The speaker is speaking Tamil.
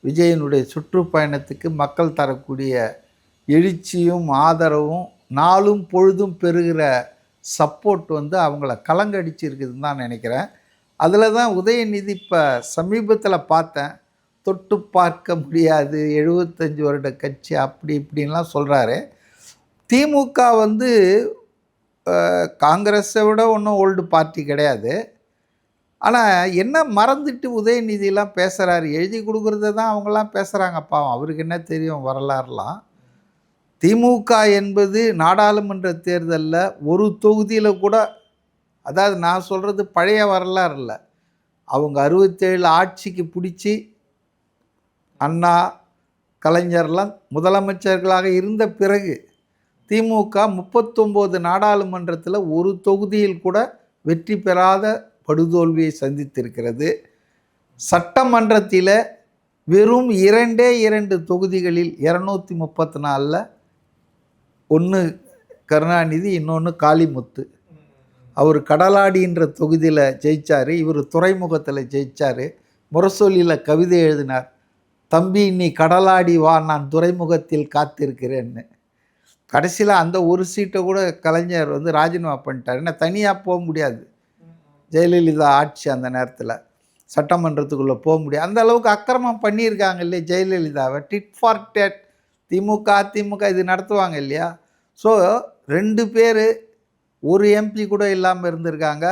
விஜயனுடைய சுற்றுப்பயணத்துக்கு மக்கள் தரக்கூடிய எழுச்சியும் ஆதரவும் நாளும் பொழுதும் பெறுகிற சப்போர்ட் வந்து அவங்கள கலங்கடிச்சிருக்குதுன்னு தான் நினைக்கிறேன். அதில் தான் உதயநிதி இப்போ சமீபத்தில் பார்த்தேன், தொட்டு பார்க்க முடியாது 75 வருட கட்சி அப்படி இப்படின்லாம் சொல்கிறாரு. திமுக வந்து காங்கிரஸை விட ஒன்றும் ஓல்டு பார்ட்டி கிடையாது. ஆனால் என்ன மறந்துட்டு உதயநிதியெலாம் பேசுகிறாரு, எழுதி கொடுக்குறத தான் அவங்களாம் பேசுகிறாங்க. பாவம் அவருக்கு என்ன தெரியும் வரலாறுலாம். திமுக என்பது நாடாளுமன்ற தேர்தலில் ஒரு தொகுதியில் கூட, அதாவது நான் சொல்கிறது பழைய வரலாறு இல்லை, அவங்க 67 ஆட்சிக்கு பிடிச்சி அண்ணா கலைஞர்லாம் முதலமைச்சர்களாக இருந்த பிறகு திமுக 39 நாடாளுமன்றத்தில் ஒரு தொகுதியில் கூட வெற்றி பெறாத படுதோல்வியை சந்தித்திருக்கிறது. சட்டமன்றத்தில் வெறும் 2 தொகுதிகளில் 234ல் ஒன்று கருணாநிதி, இன்னொன்று காளிமுத்து. அவர் கடலாடின்ற தொகுதியில் ஜெயித்தார், இவர் துறைமுகத்தில் ஜெயித்தார். முரசொலியில் கவிதை எழுதினார், தம்பி நீ கடலாடி வா நான் துறைமுகத்தில் காத்திருக்கிறேன்னு. கடைசியில் அந்த ஒரு சீட்டை கூட கலைஞர் வந்து ராஜினாமா பண்ணிட்டார். ஏன்னா தனியாக போக முடியாது, ஜெயலலிதா ஆட்சி அந்த நேரத்தில் சட்டமன்றத்துக்குள்ளே போக முடியாது. அந்த அளவுக்கு அக்கிரமம் பண்ணியிருக்காங்க இல்லையா ஜெயலலிதாவை. Did for date DMK AIADMK இது நடத்துவாங்க இல்லையா. ஸோ 2 பேர் ஒரு எம்பி கூட இல்லாமல் இருந்திருக்காங்க.